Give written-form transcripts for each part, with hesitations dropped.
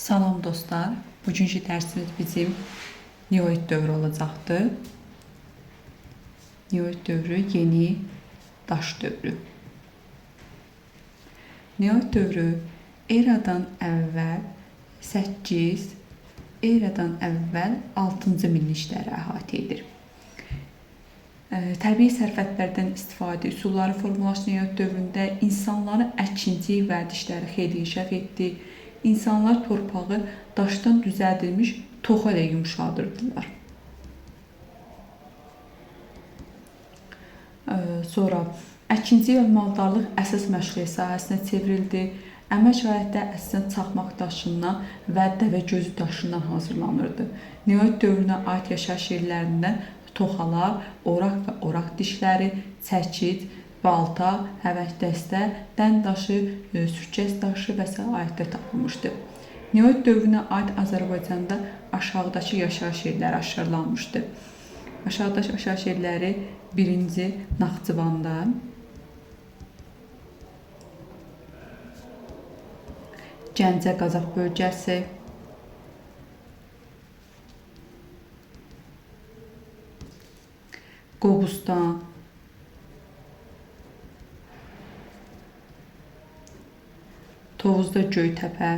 Salam dostlar, bugünkü dərsimiz bizim Neolit dövrü olacaqdır. Neolit dövrü yeni daş dövrü. Neolit dövrü eradan əvvəl 8, eradan əvvəl 6-cı minillikləri əhatə edir. Təbii sərfətlərdən istifadə üsulları formalaşdı Neolit dövründə insanların əkinçilik vərdişləri xeyli inkişaf etdi. İnsanlar torpağı daşdan düzəldilmiş toxa ilə yumuşadırdılar. Sonra əkinçilik və maldarlıq əsas məşğuliyyət sahəsinə çevrildi. Əmək alətləri əsasən çaxmaq daşından və dəvə gözü daşından hazırlanırdı. Neolit dövrünə aid yaşayış yerlərindən toxalar, oraq və oraq dişləri, çəkid, balta, həvəng dəstə, dən daşı, sürkəz daşı və s. alətlər tapılmışdı. Neolit dövrünə aid Azərbaycanda aşağıdakı yaşayış yerləri aşkarlanmışdı. Aşağıdakı yaşayış yerləri birinci Naxçıvanda, Gəncə Qazax bölgəsi, Qobustan, Tovuzda Göytəpə,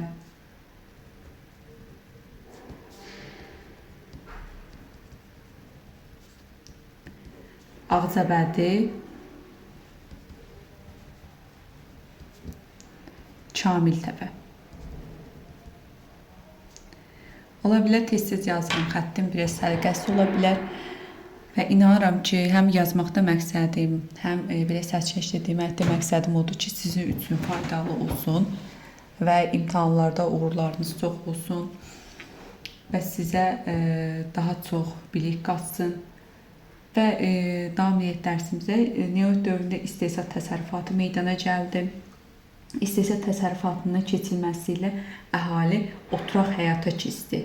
Ağcabədi, Kamiltəpə. Ola bilər tez-tez yazılan xəttim biraz səliqəsiz ola bilər və inanıram ki, həm yazmaqda məqsədim, həm belə səs-kəşdə deməkdə məqsədim odur ki, sizin üçün faydalı olsun və imtahanlarda uğurlarınız çox olsun və sizə daha çox bilik qatsın. Və davam edək dərsimizə. Neolit dövründə istehsal təsərrüfatı meydana gəldi. İstehsal təsərrüfatının keçilməsi ilə əhali oturaq həyata keçdi.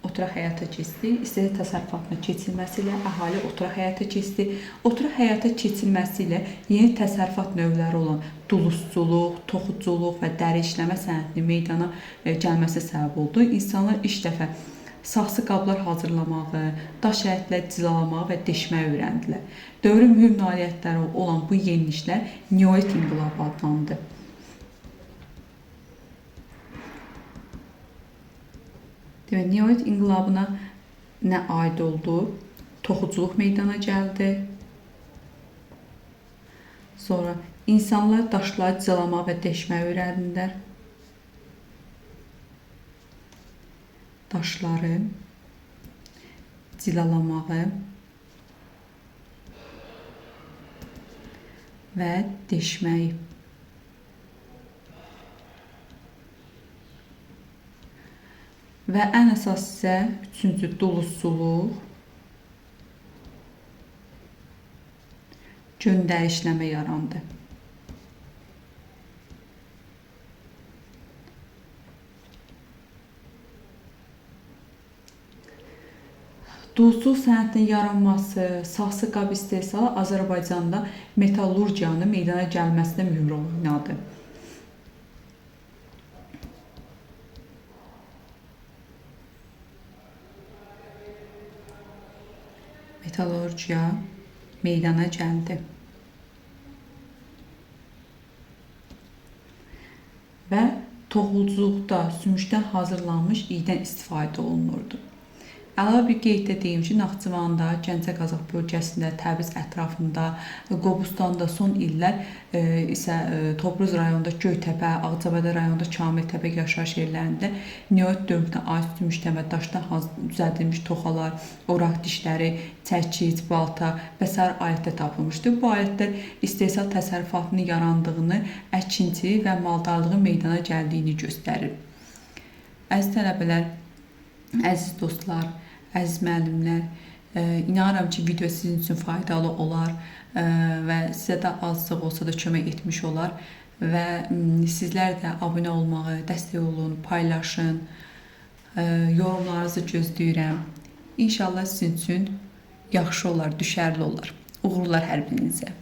Oturaq həyata keçdi. İstehsal təsərrüfatının keçilməsi ilə əhali oturaq həyata keçdi. Oturaq həyata keçilməsi ilə yeni təsərrüfat növləri olan dulusçuluq, toxuculuq və dəri işləmə sənətinin meydana gəlməsi səbəb oldu. İnsanlar ilk dəfə saxsı qablar hazırlamağı, daş ələtlər cilalamağı və deşməyi öyrəndilər. Dövrün mühüm nailiyyətləri olan bu yeniliklər Neolit inqilabı adlandı. Demək, Neolit inqilabına nə aid oldu? Toxuculuq meydana gəldi. Sonra insanlar daşları cilalamaq və deşməyi öyrəndilər. Daşları cilalamağı və deşməyi. Və ən əsas isə üçüncü dulusçuluq, göndəri işləmə yarandı. Dulusçuluq sənətinin yaranması, saxsı qab istehsalı Azərbaycanda metallurgiyanın meydana gəlməsində mühüm rol oynadı. Metallurgiya meydana gəldi. Və toxuculuqda sümükdən hazırlanmış iydən istifadə olunurdu. Əlavə bir qeyddə deyim ki, Naxçıvanda, Gəncə Qazax bölgəsində, Təbriz ətrafında, Qobustanda son illər isə Tobruz rayonunda Göytəpə, Ağcabədi rayonunda Kamiltəpə yaşayış yerlərində Neolit dövrünə aid sümükdən və daşdan düzəldilmiş toxalar, oraq dişləri, çəkid, balta və s. alətlər tapılmışdı. Bu alətlər istehsal təsərrüfatının yarandığını, əkinçi və maldarlığın meydana gəldiyini göstərir. Əziz tələbələr, əziz dostlar, əziz müəllimlər, inanıram ki, video sizin üçün faydalı olar və sizə də azcıq olsa da kömək etmiş olar və sizlər də abunə olmağı, dəstək olun, paylaşın, yorumlarınızı gözləyirəm. İnşallah sizin üçün yaxşı olar, düşərli olar. Uğurlar hər birinizə.